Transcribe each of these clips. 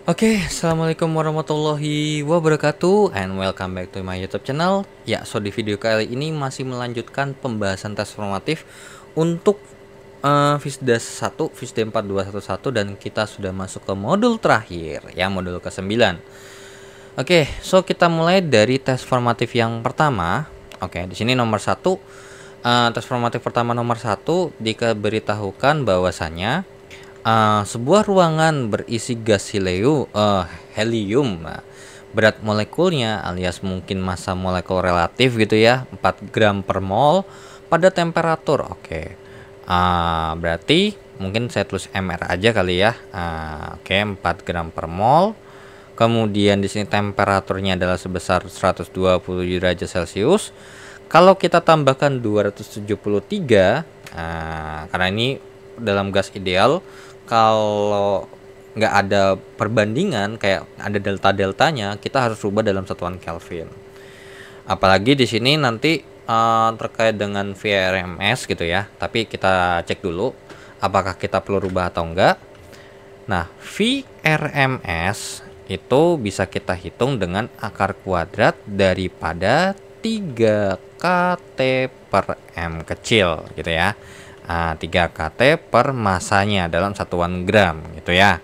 Oke, assalamualaikum warahmatullahi wabarakatuh, and welcome back to my YouTube channel. Ya, so di video kali ini masih melanjutkan pembahasan tes formatif untuk FISDA 1, FISDA 4211, dan kita sudah masuk ke modul terakhir, ya, modul ke-9. Oke, so kita mulai dari tes formatif yang pertama. Oke, di sini nomor 1, tes formatif pertama nomor 1 diberitahukan bahwasanya sebuah ruangan berisi gas helium. Nah, berat molekulnya alias mungkin massa molekul relatif gitu ya, 4 gram per mol pada temperatur. Oke. Berarti mungkin saya tulis mr aja kali ya. Oke, 4 gram per mol. Kemudian di sini temperaturnya adalah sebesar 120 derajat Celcius. Kalau kita tambahkan 273, karena ini dalam gas ideal, kalau nggak ada perbandingan kayak ada delta-deltanya, kita harus rubah dalam satuan Kelvin. Apalagi di sini nanti terkait dengan VRMS gitu ya. Tapi kita cek dulu apakah kita perlu rubah atau enggak. Nah, VRMS itu bisa kita hitung dengan akar kuadrat daripada 3 kT per M kecil gitu ya. 3 kT per masanya dalam satuan gram gitu ya.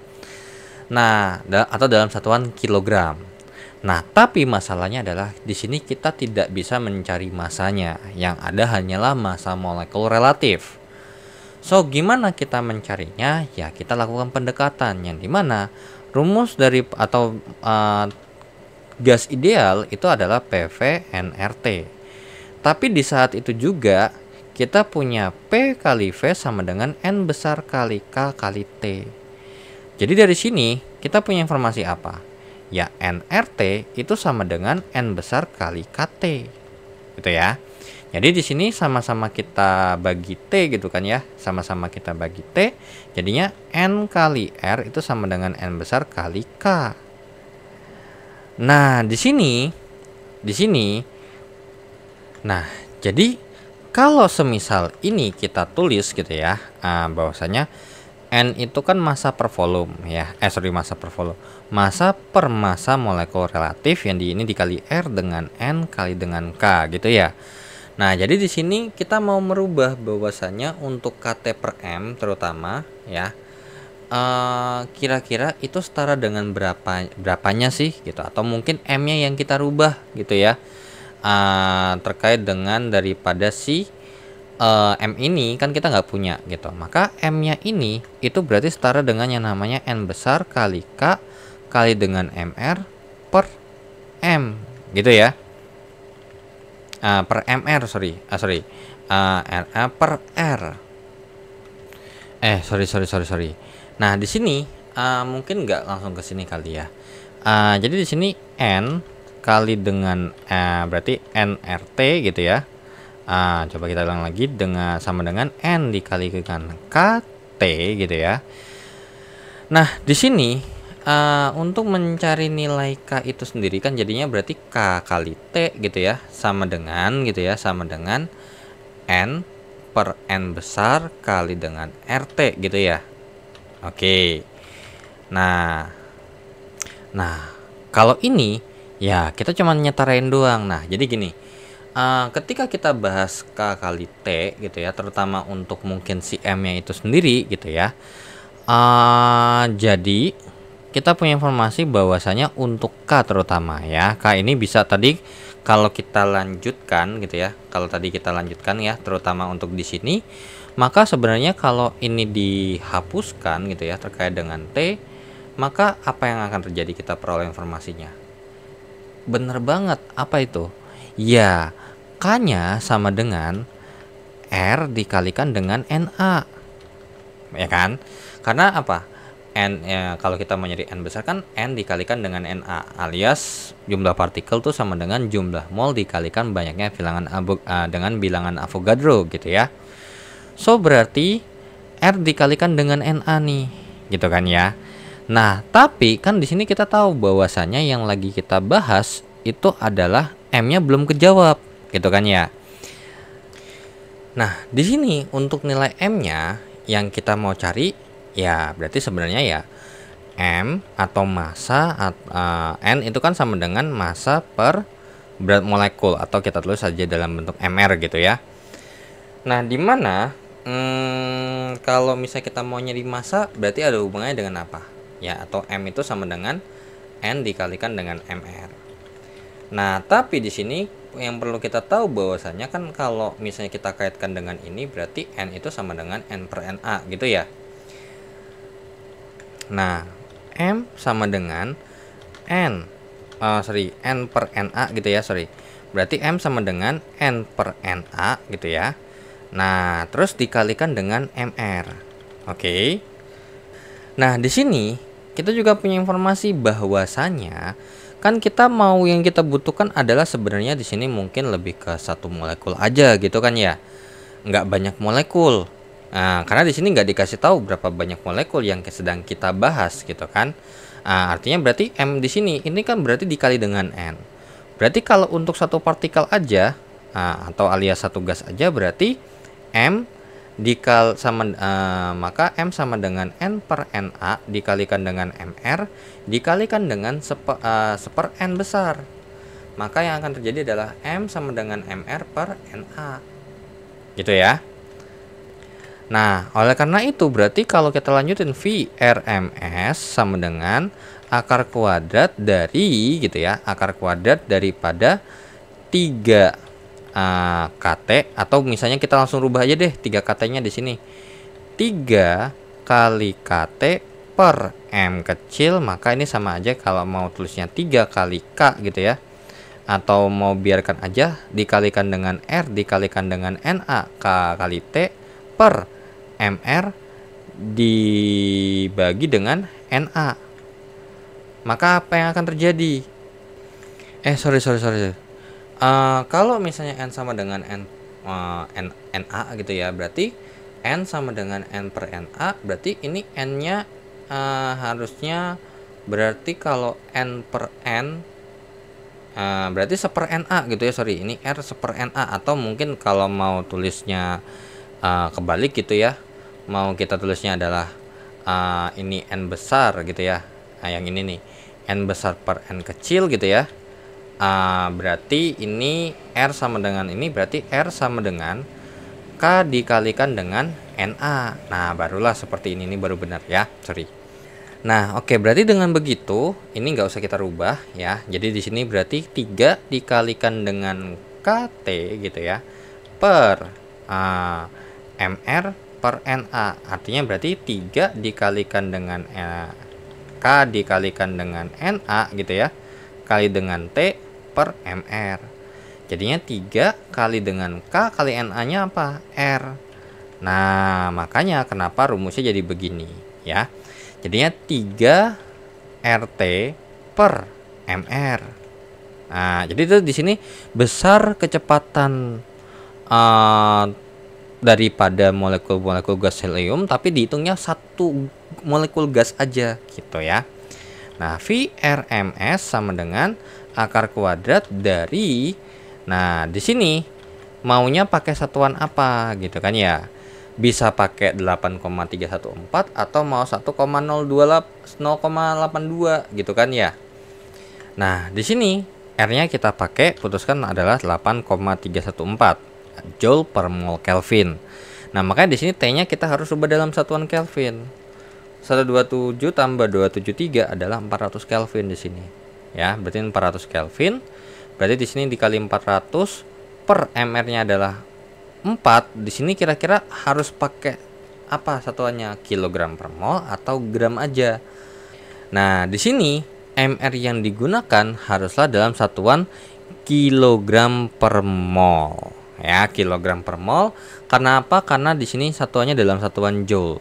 Nah, atau dalam satuan kilogram. Nah, tapi masalahnya adalah di sini kita tidak bisa mencari masanya. Yang ada hanyalah massa molekul relatif. So, gimana kita mencarinya? Ya, kita lakukan pendekatan yang dimana rumus dari atau gas ideal itu adalah PV-nRT. Tapi di saat itu juga kita punya P kali V sama dengan N besar kali K kali T. Jadi dari sini kita punya informasi apa? Ya, nRT itu sama dengan N besar kali KT. Gitu ya. Jadi di sini sama-sama kita bagi T gitu kan ya. Sama-sama kita bagi T. Jadinya N kali R itu sama dengan N besar kali K. Nah, di sini nah, jadi kalau semisal ini kita tulis gitu ya, bahwasanya N itu kan massa per volume ya. Massa per volume. Massa per massa molekul relatif yang ini dikali R dengan N kali dengan K gitu ya. Nah, jadi di sini kita mau merubah bahwasanya untuk KT per M terutama ya. Kira-kira itu setara dengan berapanya sih gitu, atau mungkin M-nya yang kita rubah gitu ya. Terkait dengan daripada si M ini kan kita nggak punya gitu, maka M-nya ini itu berarti setara dengan yang namanya N besar kali K kali dengan MR per M gitu ya. Per MR per R. Sorry. Nah, di sini mungkin nggak langsung ke sini kali ya. Jadi di sini N kali dengan berarti nRT gitu ya. Coba kita ulang lagi dengan sama dengan N dikalikan KT gitu ya. Nah, di sini untuk mencari nilai K itu sendiri kan jadinya berarti K kali T gitu ya, sama dengan N per N besar kali dengan RT gitu ya. Oke. Nah, kalau ini ya kita cuma nyetarain doang. Nah, jadi gini, ketika kita bahas K kali T gitu ya, terutama untuk mungkin si M-nya itu sendiri gitu ya. Jadi kita punya informasi bahwasanya untuk K terutama ya, K ini bisa tadi kalau kita lanjutkan gitu ya. Kalau tadi kita lanjutkan ya, terutama untuk di sini, maka sebenarnya kalau ini dihapuskan gitu ya terkait dengan T, maka apa yang akan terjadi, kita peroleh informasinya. Bener banget, apa itu? Ya, K-nya sama dengan R dikalikan dengan NA. Ya kan? Karena apa? N ya, kalau kita mau nyari N besar kan N dikalikan dengan NA, alias jumlah partikel tuh sama dengan jumlah mol dikalikan banyaknya dengan bilangan Avogadro gitu ya. So berarti R dikalikan dengan NA nih, gitu kan ya. Nah, tapi kan di sini kita tahu bahwasanya yang lagi kita bahas itu adalah M-nya belum kejawab, gitu kan ya. Nah, di sini untuk nilai M-nya yang kita mau cari ya berarti sebenarnya ya M atau massa N itu kan sama dengan massa per berat molekul, atau kita tulis saja dalam bentuk mR gitu ya. Nah, di mana kalau misalnya kita mau nyari massa berarti ada hubungannya dengan apa? Ya, atau M itu sama dengan N dikalikan dengan mR. Nah, tapi di sini yang perlu kita tahu bahwasanya kan kalau misalnya kita kaitkan dengan ini berarti N itu sama dengan N per Na gitu ya. Nah, M sama dengan N per Na gitu ya, berarti M sama dengan N per Na gitu ya. Nah, terus dikalikan dengan mR. Oke. Nah, di sini kita juga punya informasi bahwasanya kan yang kita butuhkan adalah sebenarnya di sini mungkin lebih ke satu molekul aja gitu kan ya. Nggak banyak molekul. Nah, karena di sini nggak dikasih tahu berapa banyak molekul yang sedang kita bahas gitu kan. Artinya berarti M di sini ini kan berarti dikali dengan N. Berarti kalau untuk satu partikel aja atau alias satu gas aja berarti maka M sama dengan N per Na dikalikan dengan mR dikalikan dengan seper N besar. Maka yang akan terjadi adalah M sama dengan mR per Na. Gitu ya. Nah, oleh karena itu berarti kalau kita lanjutin VRMS sama dengan akar kuadrat dari gitu ya, akar kuadrat daripada 3 KT, atau misalnya kita langsung rubah aja deh 3 KT-nya di sini. 3 kali KT per M kecil, maka ini sama aja kalau mau tulisnya 3 kali K gitu ya. Atau mau biarkan aja dikalikan dengan R dikalikan dengan Na K kali T per mR dibagi dengan Na. Maka apa yang akan terjadi? Kalau misalnya N sama dengan Na gitu ya, berarti N sama dengan N per Na, berarti ini N-nya harusnya berarti kalau N per N berarti seper Na gitu ya, ini R seper Na, atau mungkin kalau mau tulisnya kebalik gitu ya, mau kita tulisnya adalah ini N besar gitu ya. Nah, yang ini nih N besar per N kecil gitu ya. Berarti ini R sama dengan ini, berarti R sama dengan K dikalikan dengan Na. Nah, barulah seperti ini baru benar ya. Nah, oke, berarti dengan begitu ini nggak usah kita rubah ya. Jadi di sini berarti 3 dikalikan dengan KT gitu ya per mR per Na. Artinya berarti 3 dikalikan dengan K dikalikan dengan Na gitu ya, kali dengan T per mR. Jadinya 3 kali dengan K kali Na-nya apa? R. Nah, makanya kenapa rumusnya jadi begini ya. Jadinya 3 RT per mR. Nah, jadi itu di sini besar kecepatan daripada molekul-molekul gas helium, tapi dihitungnya satu molekul gas aja gitu ya. Nah, VRMS sama dengan akar kuadrat dari, nah di sini maunya pakai satuan apa gitu kan ya. Bisa pakai 8,314 atau mau 1,082 gitu kan ya. Nah, di sini R-nya kita pakai putuskan adalah 8,314 Joule per mol Kelvin. Nah, makanya di sini T-nya kita harus rubah dalam satuan Kelvin. 127 tambah 273 adalah 400 Kelvin di sini. Ya, berarti 400 Kelvin. Berarti di sini dikali 400 per mR-nya adalah 4. Di sini kira-kira harus pakai apa satuannya? Kilogram per mol atau gram aja. Nah, di sini mR yang digunakan haruslah dalam satuan kilogram per mol. Ya, kilogram per mol. Karena apa? Karena di sini satuannya dalam satuan joule.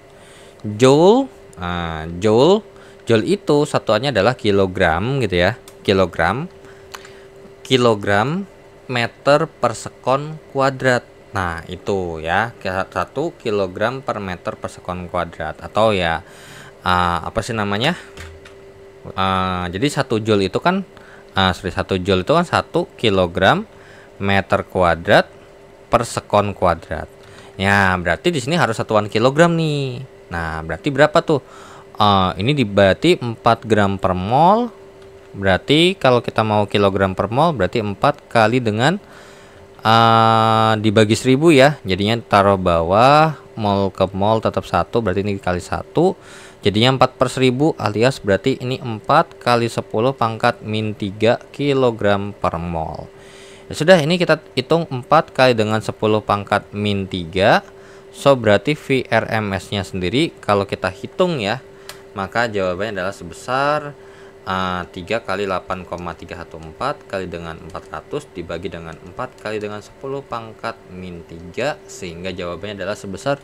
Joule itu satuannya adalah kilogram gitu ya. Kilogram meter per sekon kuadrat. Nah, itu ya, 1 kilogram per meter per sekon kuadrat, atau ya apa sih namanya? Jadi 1 joule itu kan 1 joule itu kan 1 kilogram meter kuadrat per sekon kuadrat. Ya, berarti di sini harus satuan kilogram nih. Nah, berarti berapa tuh? Ini berarti 4 gram per mol. Berarti kalau kita mau kilogram per mol berarti 4 kali dengan dibagi 1000 ya. Jadinya taruh bawah, mol ke mol tetap 1, berarti ini dikali 1. Jadinya 4/1000 alias berarti ini 4 kali 10 pangkat min 3 kilogram per mol. Ya sudah, ini kita hitung 4 kali dengan 10 pangkat min 3. So berarti VRMS-nya sendiri kalau kita hitung ya, maka jawabannya adalah sebesar 3 kali 8,314 kali dengan 400 dibagi dengan 4 kali dengan 10 pangkat min 3, sehingga jawabannya adalah sebesar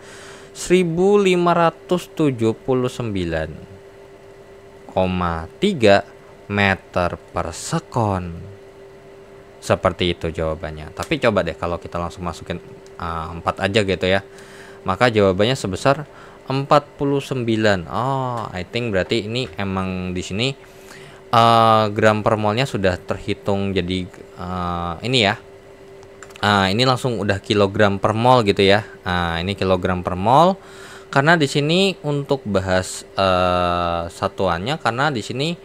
1579,3 meter per sekon. Seperti itu jawabannya. Tapi coba deh kalau kita langsung masukin 4 aja gitu ya, maka jawabannya sebesar 49. I think berarti ini emang di sini gram per molnya sudah terhitung jadi ini ya. Ini langsung udah kilogram per mol gitu ya. Ini kilogram per mol karena di sini untuk bahas satuannya, karena di sini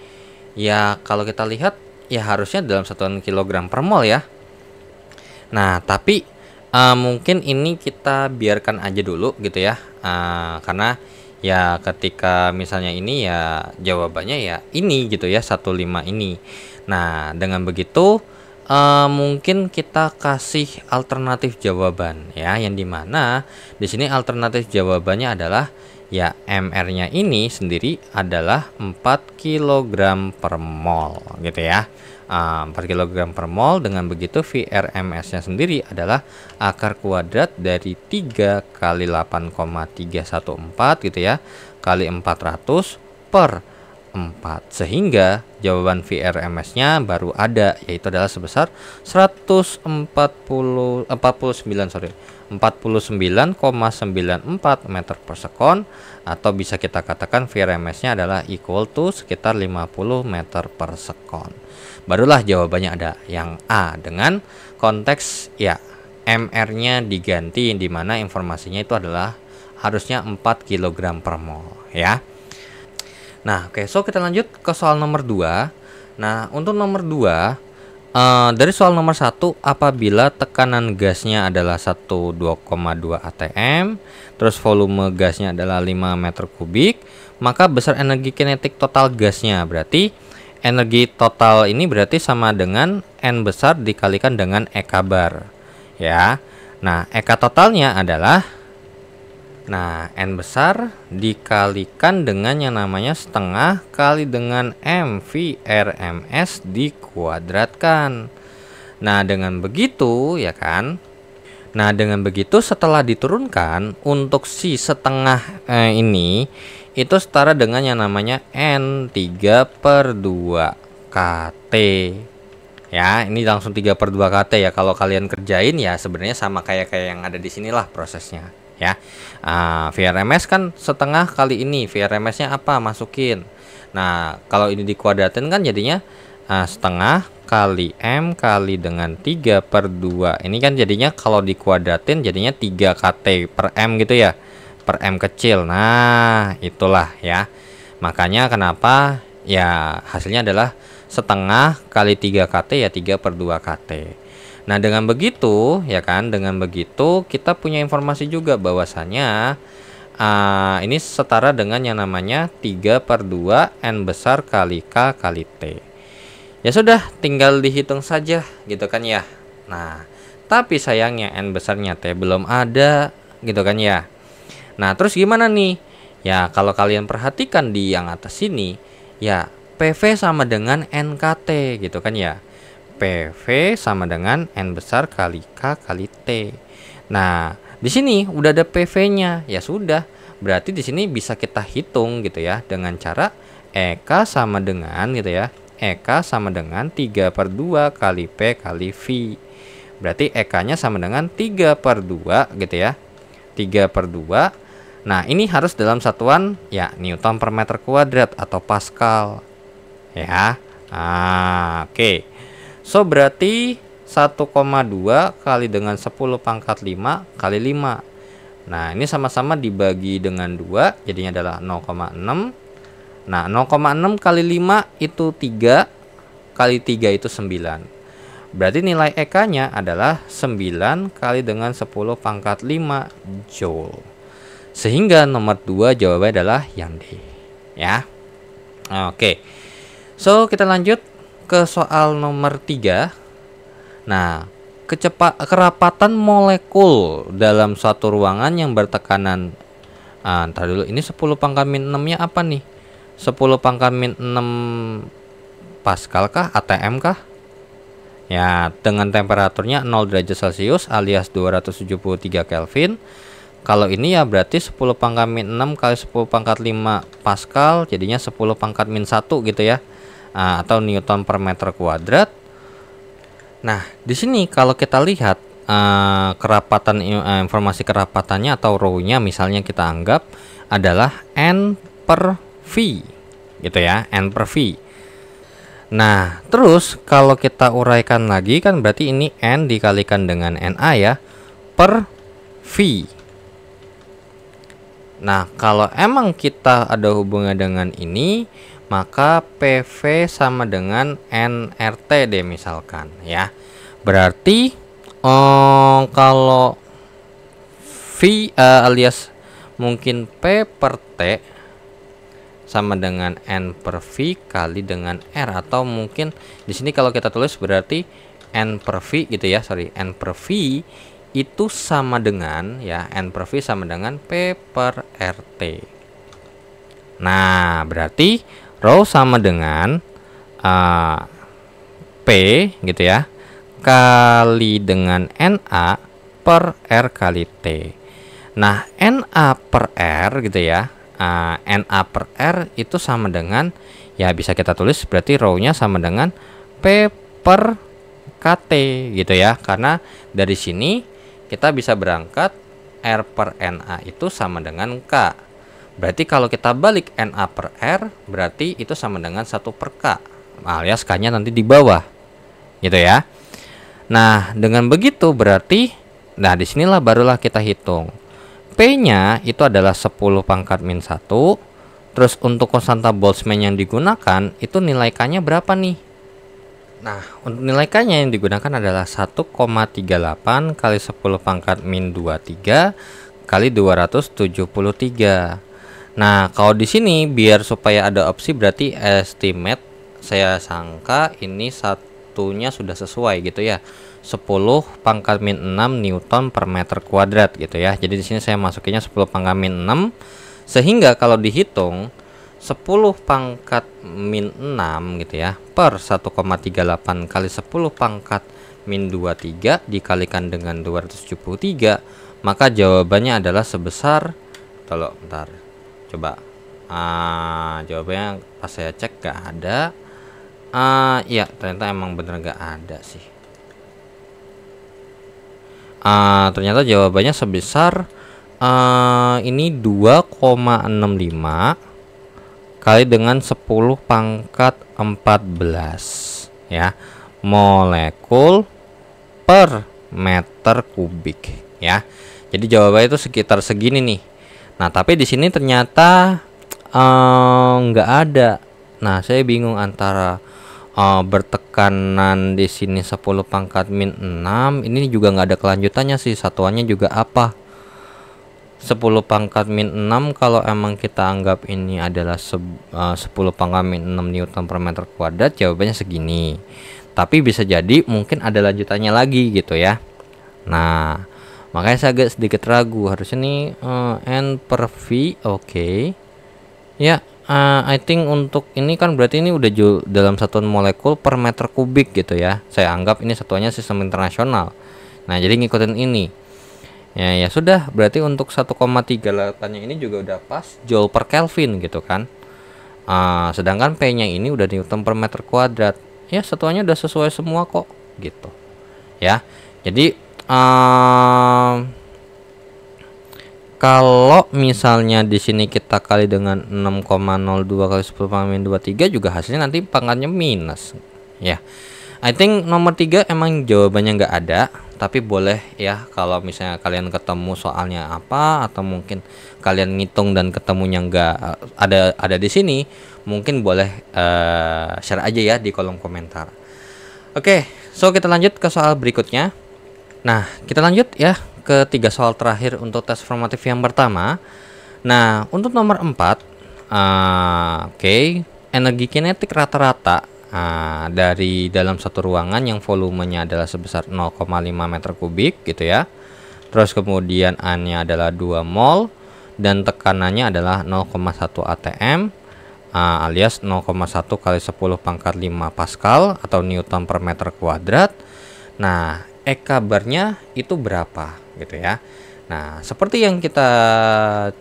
ya kalau kita lihat ya harusnya dalam satuan kilogram per mol ya. Nah, tapi mungkin ini kita biarkan aja dulu gitu ya. Karena ya ketika misalnya ini ya jawabannya ya ini gitu ya, 15 ini. Nah, dengan begitu mungkin kita kasih alternatif jawaban ya, yang dimana di sini alternatif jawabannya adalah ya MR-nya ini sendiri adalah 4 kg per mol gitu ya. 4 kg per mol. Dengan begitu VRMS-nya sendiri adalah akar kuadrat dari 3 kali 8,314 gitu ya, kali 400 per 4, sehingga jawaban VRMS-nya baru ada, yaitu adalah sebesar 49,94 meter per sekon, atau bisa kita katakan VRMS-nya adalah equal to sekitar 50 meter per sekon. Barulah jawabannya ada yang A dengan konteks ya MR-nya diganti, di mana informasinya itu adalah harusnya 4 kg per mol ya. Nah, oke, so kita lanjut ke soal nomor 2. Nah, untuk nomor 2 dari soal nomor 1, apabila tekanan gasnya adalah 12,2 atm, terus volume gasnya adalah 5 meter kubik, maka besar energi kinetik total gasnya. Berarti energi total ini berarti sama dengan N besar dikalikan dengan E kabar ya. Nah, EK totalnya adalah N besar dikalikan dengan yang namanya setengah kali dengan M VRMS dikuadratkan. Nah, dengan begitu ya kan. Nah, dengan begitu setelah diturunkan untuk si setengah ini itu setara dengan yang namanya N3/2 KT. Ya, ini langsung 3/2 KT ya. Kalau kalian kerjain ya sebenarnya sama kayak yang ada di sinilah prosesnya ya. VRMS kan setengah kali ini, VRMS-nya apa? Masukin. Nah, kalau ini dikuadratin kan jadinya setengah kali M kali dengan 3/2. Ini kan jadinya kalau dikuadratin jadinya 3 KT per M gitu ya, per M kecil. Nah, itulah ya. Makanya kenapa ya hasilnya adalah setengah kali 3 KT ya 3/2 KT. Nah, dengan begitu ya kan, dengan begitu kita punya informasi juga bahwasanya ini setara dengan yang namanya 3/2 N besar kali K kali T. Ya sudah, tinggal dihitung saja gitu kan ya. Nah, tapi sayangnya N besarnya T belum ada gitu kan ya. Nah, terus gimana nih? Ya, kalau kalian perhatikan di yang atas sini, ya PV sama dengan NKT gitu kan ya. PV sama dengan N besar kali K kali T. Nah, di sini udah ada PV-nya. Ya sudah, berarti di sini bisa kita hitung gitu ya dengan cara EK sama dengan gitu ya. EK sama dengan 3/2 kali P kali V. Berarti EK-nya sama dengan 3/2 gitu ya. 3/2. Nah, ini harus dalam satuan ya Newton per meter kuadrat atau Pascal. Ya. Oke. So berarti 1,2 kali dengan 10 pangkat 5 kali 5. Nah, ini sama-sama dibagi dengan 2, jadinya adalah 0,6. Nah, 0,6 kali 5 itu 3, kali 3 itu 9. Berarti nilai EK-nya adalah 9 kali dengan 10 pangkat 5 Joule. Sehingga nomor 2 jawabannya adalah yang D. Ya. Oke. So, kita lanjut ke soal nomor 3. Nah, kerapatan molekul dalam suatu ruangan yang bertekanan ntar dulu, ini 10 pangkat min 6 nya apa nih? 10 pangkat min 6 Pascal kah? ATM kah? Ya, dengan temperaturnya 0 derajat Celcius alias 273 Kelvin. Kalau ini ya berarti 10 pangkat min 6 kali 10 pangkat 5 Pascal, jadinya 10 pangkat min 1 gitu ya. Atau Newton per meter kuadrat. Nah, di sini kalau kita lihat kerapatan informasi kerapatannya atau rho-nya misalnya kita anggap adalah N per V gitu ya, N per V. Nah, terus kalau kita uraikan lagi kan berarti ini N dikalikan dengan Na ya, per V. Nah, kalau emang kita ada hubungan dengan ini, maka PV sama dengan nRT deh misalkan ya. Berarti kalau V alias mungkin P per T sama dengan N per V kali dengan R, atau mungkin di sini kalau kita tulis berarti N per V gitu ya, N per V itu sama dengan ya, N per V sama dengan P per RT. Nah, berarti rho sama dengan P gitu ya, kali dengan Na per R kali T. Nah, Na per R gitu ya, Na per R itu sama dengan, ya bisa kita tulis berarti rho-nya sama dengan P per KT gitu ya, karena dari sini kita bisa berangkat R per Na itu sama dengan K. Berarti kalau kita balik Na per R berarti itu sama dengan 1 per K, alias K-nya nanti di bawah gitu ya. Nah, dengan begitu berarti, nah disinilah barulah kita hitung P-nya itu adalah 10 pangkat min 1. Terus untuk konstanta Boltzmann yang digunakan itu nilai K-nya berapa nih? Nah, untuk nilai K-nya yang digunakan adalah 1,38 kali 10 pangkat min 23 kali 273. Nah, kalau di sini biar supaya ada opsi berarti estimate, saya sangka ini satunya sudah sesuai gitu ya. 10 pangkat min 6 Newton per meter kuadrat gitu ya. Jadi di sini saya masukinnya 10 pangkat min 6, sehingga kalau dihitung 10 pangkat min 6 gitu ya per 1,38 kali 10 pangkat min 23 dikalikan dengan 273, maka jawabannya adalah sebesar, tolong bentar coba, jawabannya pas saya cek gak ada. Ya ternyata emang bener gak ada sih. Ternyata jawabannya sebesar ini 2,65 kali dengan 10 pangkat 14 ya, molekul per meter kubik ya. Jadi jawabannya itu sekitar segini nih. Nah, tapi di sini ternyata nggak ada. Nah, saya bingung antara bertekanan di sini 10 pangkat min 6, ini juga nggak ada kelanjutannya sih, satuannya juga apa. 10 pangkat min 6 kalau emang kita anggap ini adalah 10 pangkat min 6 Newton per meter kuadrat, jawabannya segini. Tapi bisa jadi mungkin ada lanjutannya lagi gitu ya. Nah, makanya saya agak sedikit ragu, harusnya nih N per V. Oke. Ya, I think untuk ini kan berarti ini udah dalam satuan molekul per meter kubik gitu ya. Saya anggap ini satuannya sistem internasional. Nah, jadi ngikutin ini. Ya sudah, berarti untuk 1,38-nya ini juga udah pas Joule per Kelvin gitu kan. Sedangkan P-nya ini udah Newton per meter kuadrat. Ya, satuannya udah sesuai semua kok gitu. Ya. Jadi kalau misalnya di sini kita kali dengan 6,02 kali 10 pangkat min 23 juga hasilnya nanti pangkatnya minus. Ya. I think nomor 3 emang jawabannya nggak ada. tapi boleh ya kalau misalnya kalian ketemu soalnya apa, atau mungkin kalian ngitung dan ketemunya nggak ada di sini, mungkin boleh share aja ya di kolom komentar. Oke, so kita lanjut ke soal berikutnya. Nah, kita lanjut ya ke 3 soal terakhir untuk tes formatif yang pertama. Nah, untuk nomor 4, energi kinetik rata-rata dari dalam satu ruangan yang volumenya adalah sebesar 0,5 meter kubik gitu ya. Terus kemudian A-nya adalah 2 mol dan tekanannya adalah 0,1 atm alias 0,1 kali 10 pangkat 5 Pascal atau Newton per meter kuadrat. Nah, E-kabarnya itu berapa gitu ya. Nah, seperti yang kita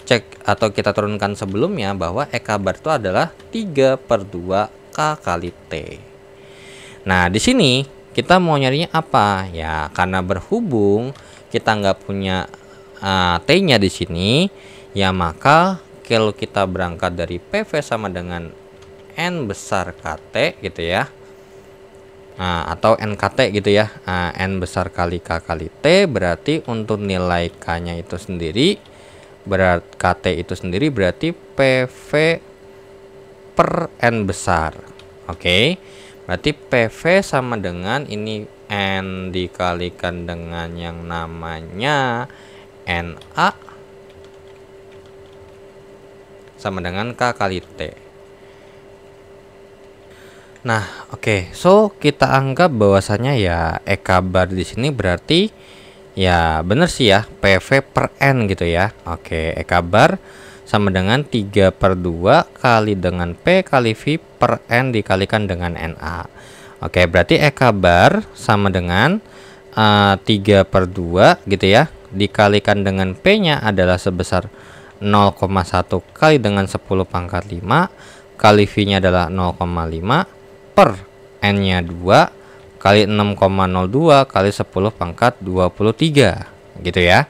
cek atau kita turunkan sebelumnya, bahwa E-kabar itu adalah 3/2 K kali T. Nah, di sini kita mau nyarinya apa? Ya, karena berhubung kita nggak punya T-nya di sini, ya maka kalau kita berangkat dari PV sama dengan N besar KT gitu ya. Atau NKT gitu ya, N besar kali K kali T, berarti untuk nilai K-nya itu sendiri, KT itu sendiri berarti PV per N besar. Oke, berarti PV sama dengan ini N dikalikan dengan yang namanya NA sama dengan K kali T. Nah, oke. So kita anggap bahwasanya ya E-kabar di sini berarti ya bener sih ya PV per N gitu ya. Oke, E-kabar sama dengan 3/2 kali dengan P kali V per N dikalikan dengan NA. Oke, berarti E-kabar sama dengan 3/2 gitu ya, dikalikan dengan P-nya adalah sebesar 0,1 kali dengan 10 pangkat 5 kali V-nya adalah 0,5 per N-nya 2 kali 6,02 kali 10 pangkat 23 gitu ya.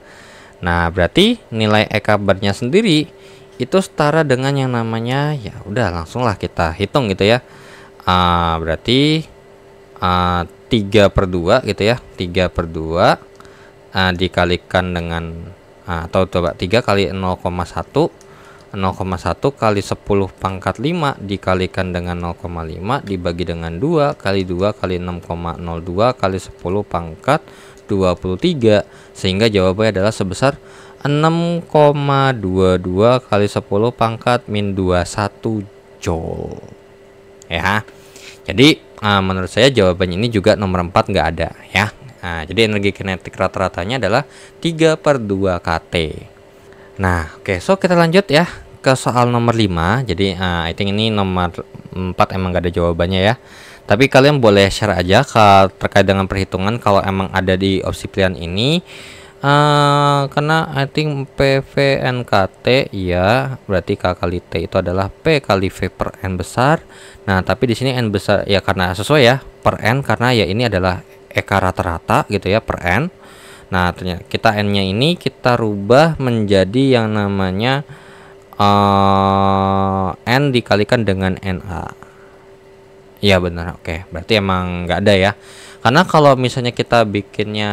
Nah, berarti nilai E-kabarnya sendiri itu setara dengan yang namanya, ya udah langsunglah kita hitung gitu ya. Berarti 3/2 gitu ya, 3/2 dikalikan dengan atau coba 3 kali 0,1 kali 10 pangkat 5 dikalikan dengan 0,5 dibagi dengan 2 kali 2 kali 6,02 kali 10 pangkat 23, sehingga jawabannya adalah sebesar 6,22 kali 10 pangkat min 21 joule ya. Jadi menurut saya jawabannya ini juga nomor 4 nggak ada ya. Jadi energi kinetik rata-ratanya adalah 3/2 kT. Nah, oke, so kita lanjut ya ke soal nomor 5. Jadi I think ini nomor 4 emang gak ada jawabannya ya. Tapi kalian boleh share aja terkait dengan perhitungan kalau emang ada di opsi pilihan ini. Karena I think PV NKT ya, berarti K kali T itu adalah P kali V per N besar. Nah, tapi di sini N besar ya karena sesuai ya per N, karena ya ini adalah EK rata-rata gitu ya per N. Nah, ternyata kita N-nya ini kita rubah menjadi yang namanya N dikalikan dengan NA. Iya benar, oke. Berarti emang nggak ada ya. Karena kalau misalnya kita bikinnya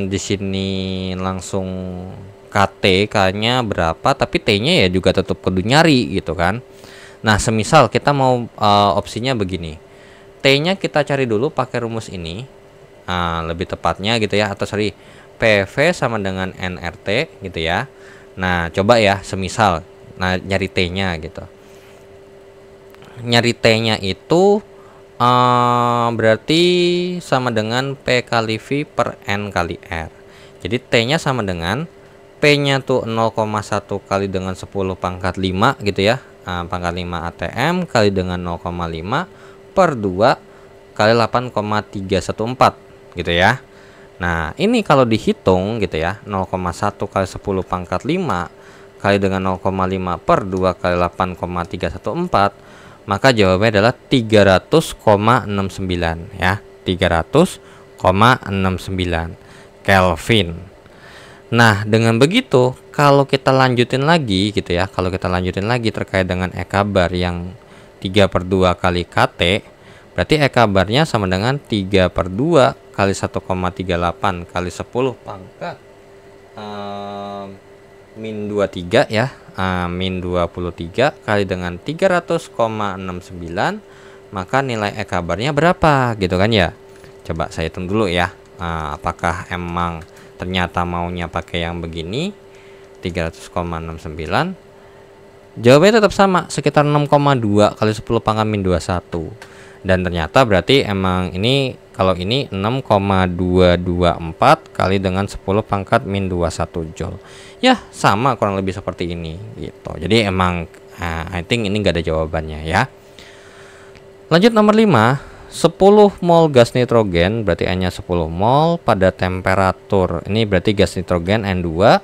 di sini langsung KT, K-nya berapa, tapi T-nya ya juga tetap kudu nyari gitu kan. Nah, semisal kita mau opsinya begini. T-nya kita cari dulu pakai rumus ini. Lebih tepatnya gitu ya, atau sorry, PV sama dengan nRT gitu ya. Nah, coba ya semisal nyari T-nya gitu. Nyari T-nya itu berarti sama dengan P kali V per N kali R. Jadi T-nya sama dengan P-nya tuh 0,1 kali dengan 10 pangkat 5 gitu ya. Pangkat 5 atm kali dengan 0,5 per 2 kali 8,314 gitu ya. Nah, ini kalau dihitung gitu ya, 0,1 kali 10 pangkat 5 kali dengan 0,5 per 2 kali 8,314, maka jawabannya adalah 300,69 ya. 300,69 Kelvin. Nah, dengan begitu kalau kita lanjutin lagi gitu ya, kalau kita lanjutin lagi terkait dengan E-kabar yang 3/2 kali KT, Berarti E kabarnya sama dengan 3/2 kali 1,38 kali 10 pangkat min 23 ya, min 23 kali dengan 300,69, maka nilai E kabarnya berapa gitu kan ya. Coba saya hitung dulu ya, apakah emang ternyata maunya pakai yang begini 300,69. Jawabannya tetap sama, sekitar 6,2 kali 10 pangkat min 21. Dan ternyata berarti emang ini, kalau ini 6,224 kali dengan 10 pangkat min 21 Joule. Ya, sama kurang lebih seperti ini gitu. Jadi emang I think ini enggak ada jawabannya ya. Lanjut nomor 5, 10 mol gas nitrogen, berarti N-nya 10 mol pada temperatur. Ini berarti gas nitrogen N2,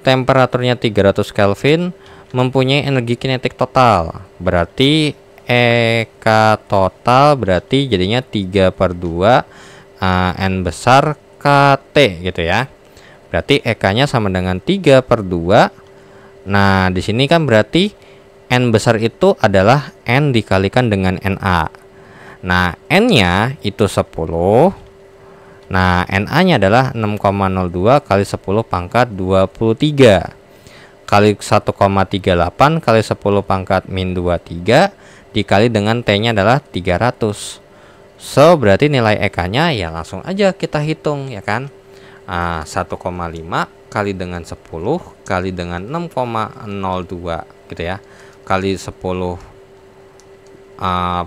temperaturnya 300 Kelvin, mempunyai energi kinetik total. Berarti EK total berarti jadinya 3/2 N besar KT gitu ya. Berarti EK-nya sama dengan 3/2. Nah, di sini kan berarti N besar itu adalah N dikalikan dengan NA. Nah, N-nya itu 10. Nah, NA-nya adalah 6,02 kali 10 pangkat 23 kali 1,38 kali 10 pangkat min 23 dikali dengan T-nya adalah 300. So, berarti nilai EK-nya ya langsung aja kita hitung ya kan. 1,5 kali dengan 10 kali dengan 6,02 gitu ya, kali 10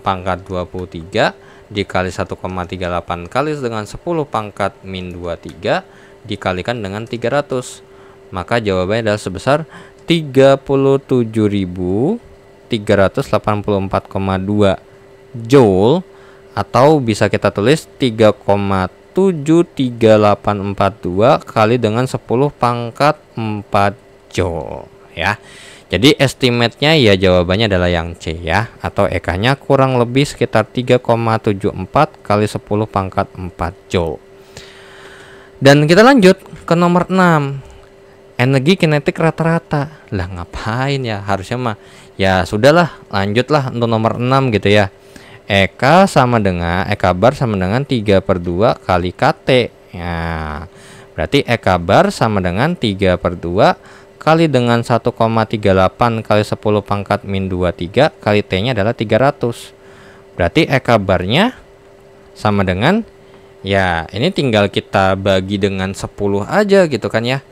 pangkat 23 dikali 1,38 kali dengan 10 pangkat min 23 dikalikan dengan 300. Maka jawabannya adalah sebesar 37.384,2 Joule, atau bisa kita tulis 3,73842 kali dengan 10 pangkat 4 Joule ya. Jadi estimate-nya ya jawabannya adalah yang C ya, atau EK-nya kurang lebih sekitar 3,74 kali 10 pangkat 4 Joule. Dan kita lanjut ke nomor 6. Energi kinetik rata-rata. Lah ngapain ya? Harusnya mah ya sudahlah, lanjutlah untuk nomor 6 gitu ya. EK sama dengan EK bar sama dengan 3/2 kali KT. Ya. Berarti EK bar sama dengan 3/2 kali dengan 1,38 kali 10 pangkat min 23 kali T-nya adalah 300. Berarti EK barnya sama dengan, ya ini tinggal kita bagi dengan 10 aja gitu kan ya.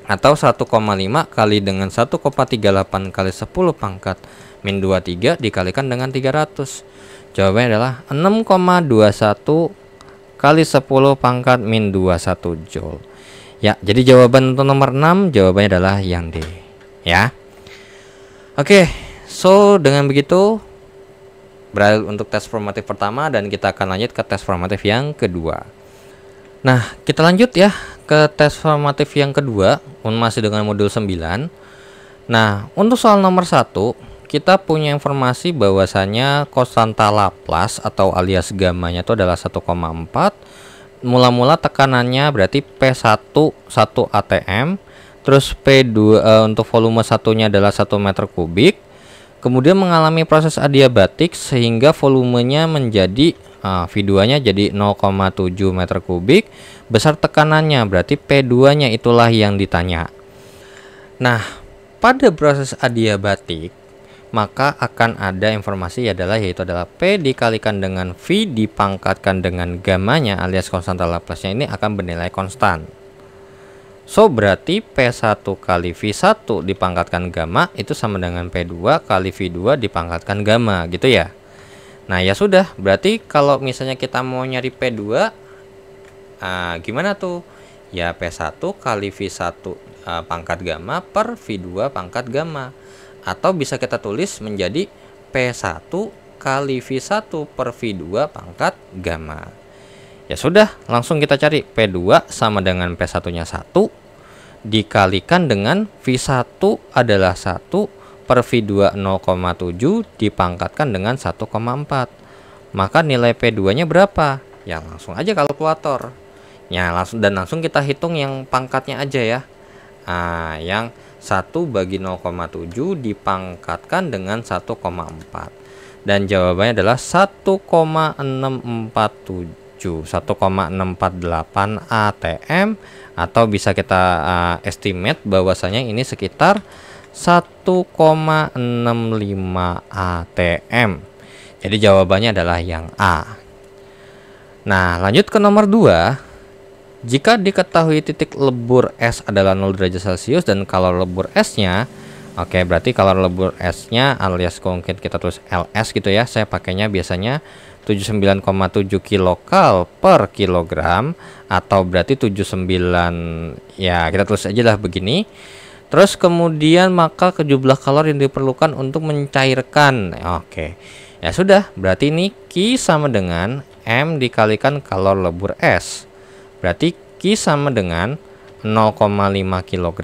Atau 1,5 kali dengan 1,38 kali 10 pangkat min 23 dikalikan dengan 300. Jawabannya adalah 6,21 kali 10 pangkat min 21 Joule. Ya, jadi jawaban untuk nomor 6 jawabannya adalah yang D ya. Oke, so dengan begitu berakhir untuk tes formatif pertama, dan kita akan lanjut ke tes formatif yang kedua. Nah, kita lanjut ya ke tes formatif yang kedua, masih dengan modul 9. Nah, untuk soal nomor 1, kita punya informasi bahwasanya konstanta Laplace atau alias gamanya itu adalah 1,4. Mula-mula tekanannya berarti P1 1 atm, terus P2 untuk volume satunya adalah 1 meter kubik. Kemudian mengalami proses adiabatik sehingga volumenya menjadi V2-nya jadi 0,7 meter kubik, besar tekanannya berarti P2-nya itulah yang ditanya. Nah, pada proses adiabatik maka akan ada informasi yaitu adalah P dikalikan dengan V dipangkatkan dengan gamanya alias konstanta Laplace-nya ini akan bernilai konstan. So, berarti P1 kali V1 dipangkatkan gamma itu sama dengan P2 kali V2 dipangkatkan gamma gitu ya. Nah, ya sudah, berarti kalau misalnya kita mau nyari P2, gimana tuh? Ya P1 kali V1 pangkat gamma per V2 pangkat gamma. Atau bisa kita tulis menjadi P1 kali V1 per V2 pangkat gamma. Ya sudah, langsung kita cari P2 sama dengan P1-nya 1 dikalikan dengan V1 adalah 1 per V2 0,7 dipangkatkan dengan 1,4. Maka nilai P2-nya berapa? Ya langsung aja kalkulator. Ya langsung kita hitung yang pangkatnya aja ya. Yang 1 bagi 0,7 dipangkatkan dengan 1,4. Dan jawabannya adalah 1,648 atm, atau bisa kita estimate bahwasanya ini sekitar 1,65 atm. Jadi jawabannya adalah yang A. Nah, lanjut ke nomor 2. Jika diketahui titik lebur S adalah 0 derajat Celcius dan kalor lebur S-nya, oke, berarti kalor lebur S-nya alias mungkin kita tulis LS gitu ya. Saya pakainya biasanya 79,7 kilokal per kilogram, atau berarti 79, ya kita tulis aja lah begini. Terus kemudian maka jumlah kalor yang diperlukan untuk mencairkan. Oke. Ya sudah, berarti ini Q sama dengan M dikalikan kalor lebur S. Berarti Q sama dengan 0,5 kg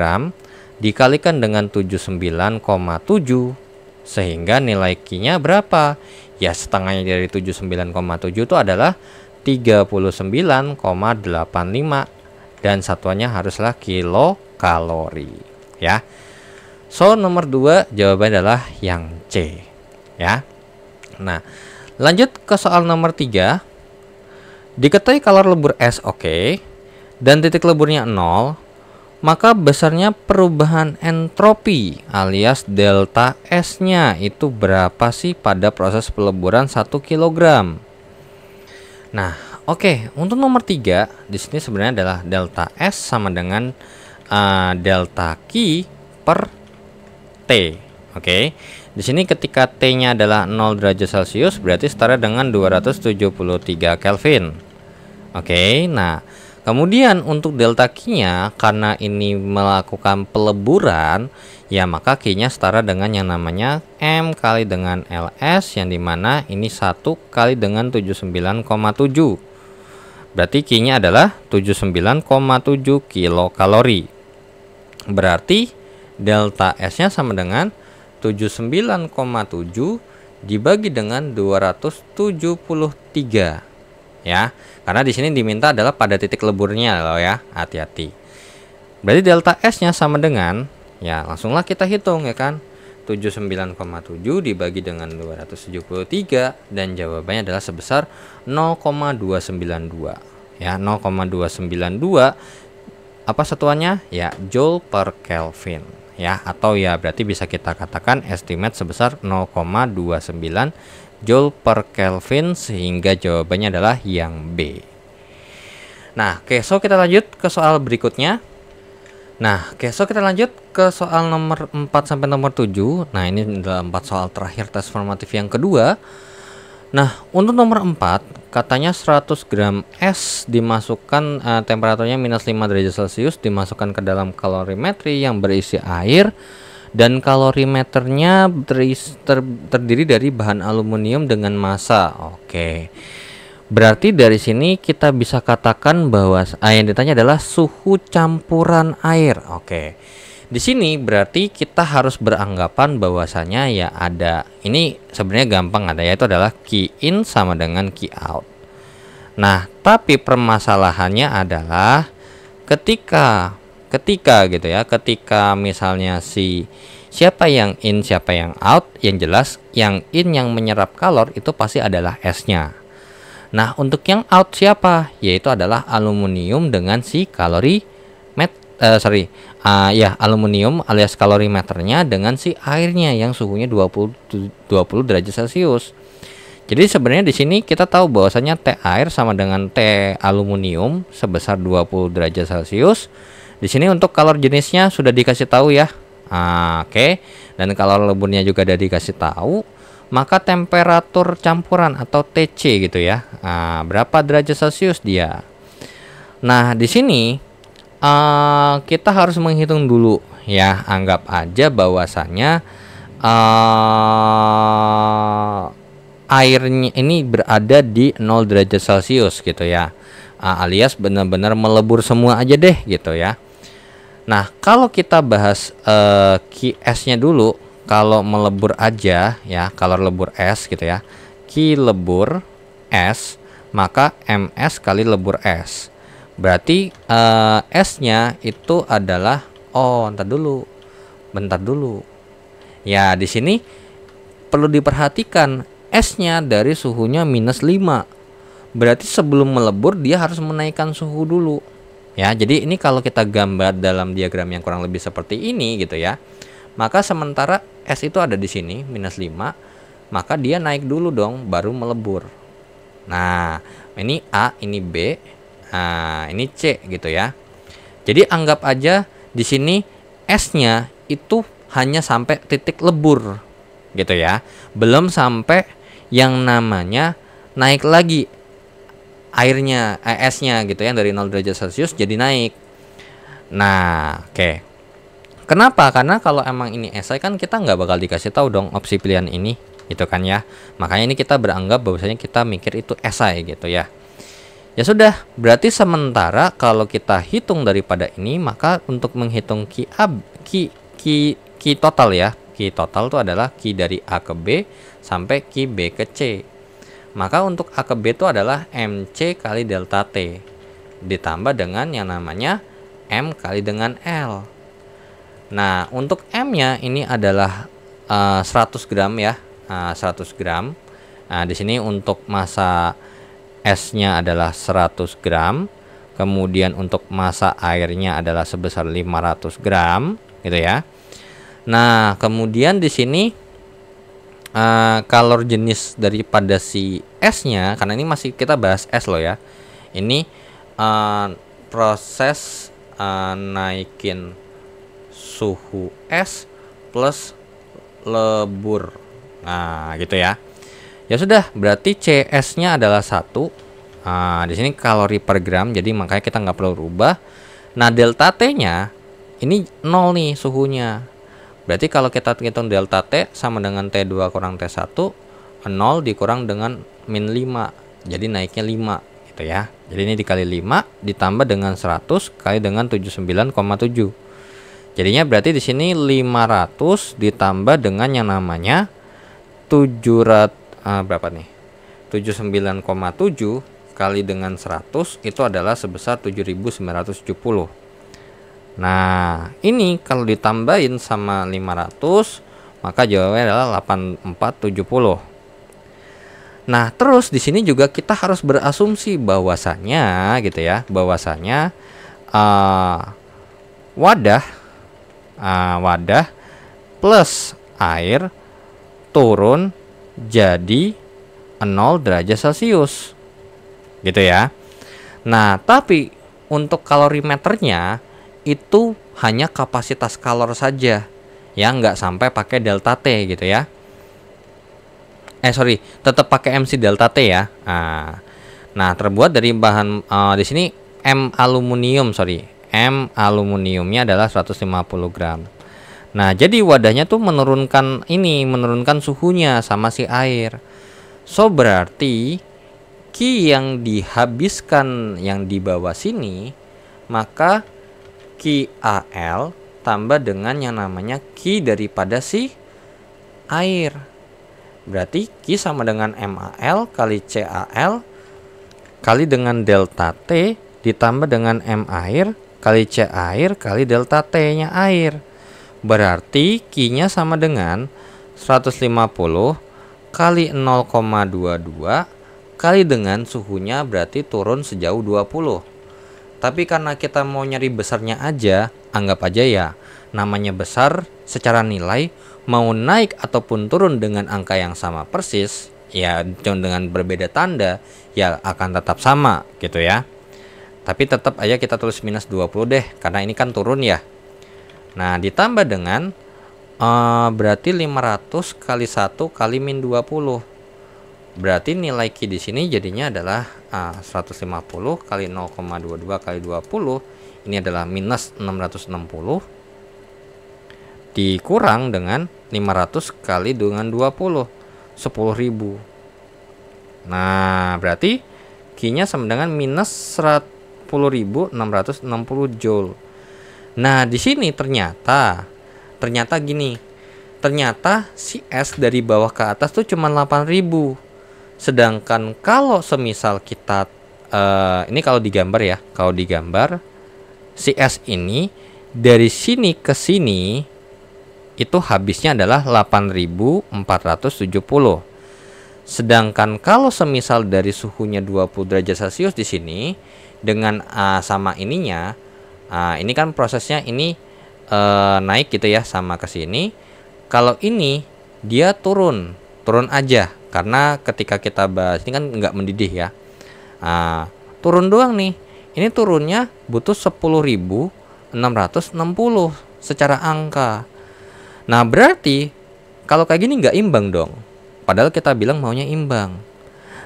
dikalikan dengan 79,7. Sehingga nilai Q-nya berapa? Ya, setengahnya dari 79,7 itu adalah 39,85, dan satuannya haruslah kilokalori ya. So nomor 2 jawabannya adalah yang C ya. Nah, lanjut ke soal nomor 3. Diketahui kalor lebur S oke, dan titik leburnya 0, maka besarnya perubahan entropi alias delta S-nya itu berapa sih pada proses peleburan 1 kg? Nah, oke, untuk nomor 3 di sini sebenarnya adalah delta S sama dengan delta Q per T. Oke. Di sini ketika T-nya adalah 0 derajat Celcius berarti setara dengan 273 Kelvin. Oke, nah kemudian untuk delta Q-nya karena ini melakukan peleburan, ya maka Q-nya setara dengan yang namanya M kali dengan LS, yang dimana ini 1 kali dengan 79,7. Berarti Q-nya adalah 79,7 kilokalori. Berarti delta S-nya sama dengan 79,7 dibagi dengan 273 ya. Karena di sini diminta adalah pada titik leburnya loh ya. Hati-hati. Berarti delta S-nya sama dengan, ya langsunglah kita hitung ya kan. 79,7 dibagi dengan 273 dan jawabannya adalah sebesar 0,292 ya. 0,292 apa satuannya? Ya, joule per Kelvin ya, atau ya berarti bisa kita katakan estimate sebesar 0,29 joule per Kelvin, sehingga jawabannya adalah yang B. Nah, oke, so kita lanjut ke soal berikutnya. Nah, oke, so kita lanjut ke soal nomor 4 sampai nomor 7. Nah, ini adalah 4 soal terakhir tes formatif yang kedua. Nah, untuk nomor 4 katanya 100 gram es dimasukkan, temperaturnya minus 5 derajat Celcius, dimasukkan ke dalam kalorimetri yang berisi air, dan kalorimeternya terdiri dari bahan aluminium dengan massa. Oke. Berarti dari sini kita bisa katakan bahwa yang ditanya adalah suhu campuran air. Oke. Di sini berarti kita harus beranggapan bahwasanya ya ada, ini sebenarnya gampang ada, yaitu adalah Q in sama dengan Q out. Nah, tapi permasalahannya adalah ketika gitu ya, ketika misalnya siapa yang in siapa yang out, yang jelas yang in yang menyerap kalor itu pasti adalah S-nya. Nah, untuk yang out siapa? Yaitu adalah aluminium dengan si aluminium alias kalorimeternya dengan si airnya yang suhunya 20 derajat Celcius. Jadi sebenarnya di sini kita tahu bahwasanya T air sama dengan T aluminium sebesar 20 derajat Celcius. Di sini untuk kalor jenisnya sudah dikasih tahu ya. Oke. Dan kalor leburnya juga sudah dikasih tahu. Maka temperatur campuran atau TC gitu ya. Berapa derajat Celcius dia? Nah, di sini kita harus menghitung dulu ya. Anggap aja bahwasannya airnya ini berada di 0 derajat Celcius gitu ya. Alias benar-benar melebur semua aja deh gitu ya. Nah, kalau kita bahas QS-nya dulu, kalau melebur aja ya, kalor lebur S gitu ya, Q lebur S, maka MS kali lebur S. Berarti S-nya itu adalah, bentar dulu. Ya, di sini perlu diperhatikan esnya dari suhunya -5. Berarti sebelum melebur dia harus menaikkan suhu dulu. Ya, jadi ini kalau kita gambar dalam diagram yang kurang lebih seperti ini gitu ya. Maka sementara es itu ada di sini -5, maka dia naik dulu dong baru melebur. Nah, ini A, ini B, nah, ini C gitu ya. Jadi anggap aja di sini esnya itu hanya sampai titik lebur gitu ya. Belum sampai yang namanya naik lagi airnya, esnya gitu ya, dari 0 derajat Celcius jadi naik. Nah, oke. Kenapa? Karena kalau emang ini esai kan kita nggak bakal dikasih tahu dong opsi pilihan ini, gitu kan ya. Makanya ini kita beranggap bahwasanya kita mikir itu esai gitu ya. Ya sudah, berarti sementara kalau kita hitung daripada ini, maka untuk menghitung ki total ya. Ki total itu adalah ki dari A ke B sampai ki B ke C. Maka untuk A ke B itu adalah MC kali delta T ditambah dengan yang namanya M kali dengan L. Nah, untuk M-nya ini adalah 100 gram ya, 100 gram. Nah, di sini untuk massa S-nya adalah 100 gram. Kemudian untuk massa airnya adalah sebesar 500 gram, gitu ya. Nah, kemudian di sini kalor jenis daripada si S-nya, karena ini masih kita bahas S loh ya. Ini proses naikin suhu es plus lebur. Nah, gitu ya. Ya sudah, berarti CS-nya adalah 1. Nah, di sini kalori per gram, jadi makanya kita nggak perlu rubah. Nah, delta T-nya ini 0 nih suhunya. Berarti kalau kita hitung delta T sama dengan T2 kurang T1, 0 dikurang dengan -5. Jadi naiknya 5 gitu ya. Jadi ini dikali 5 ditambah dengan 100 kali dengan 79,7. Jadinya berarti di sini 500 ditambah dengan yang namanya 700 berapa nih? 79,7 kali dengan 100 itu adalah sebesar 7.970. Nah, ini kalau ditambahin sama 500, maka jawabannya adalah 8470. Nah, terus di sini juga kita harus berasumsi bahwasanya gitu ya, bahwasanya wadah plus air turun jadi 0 derajat Celcius gitu ya. Nah, tapi untuk kalorimeternya itu hanya kapasitas kalor saja ya, nggak sampai pakai delta T gitu ya. Tetap pakai MC delta T ya. Nah, terbuat dari bahan di sini M aluminiumnya adalah 150 gram. Nah, jadi wadahnya tuh menurunkan suhunya sama si air. So, berarti Ki yang dihabiskan yang di bawah sini, maka Ki AL tambah dengan yang namanya Ki daripada si air. Berarti Ki sama dengan MAL kali CAL kali dengan delta T ditambah dengan M air kali C air kali delta T-nya air. Berarti Q-nya sama dengan 150 kali 0,22 kali dengan suhunya berarti turun sejauh 20. Tapi karena kita mau nyari besarnya aja, anggap aja ya, namanya besar secara nilai mau naik ataupun turun dengan angka yang sama persis, ya dengan berbeda tanda, ya akan tetap sama gitu ya. Tapi tetap aja kita tulis -20 deh, karena ini kan turun ya. Nah, ditambah dengan berarti 500 kali 1 kali -20. Berarti nilai Q di sini jadinya adalah 150 kali 0,22 kali 20. Ini adalah -660 dikurang dengan 500 kali dengan 20, 10.000. Nah, berarti Q-nya sama dengan -10.660 Joule. Nah, di sini ternyata gini. Ternyata si S dari bawah ke atas tuh cuma 8.000. Sedangkan kalau semisal kita ini kalau digambar ya, kalau digambar si S ini dari sini ke sini itu habisnya adalah 8.470. Sedangkan kalau semisal dari suhunya 20 derajat Celcius di sini dengan sama ininya, ini kan prosesnya ini naik gitu ya sama ke sini. Kalau ini dia turun aja karena ketika kita bahas ini kan nggak mendidih ya. Turun doang nih. Ini turunnya butuh 10.660 secara angka. Nah, berarti kalau kayak gini nggak imbang dong. Padahal kita bilang maunya imbang.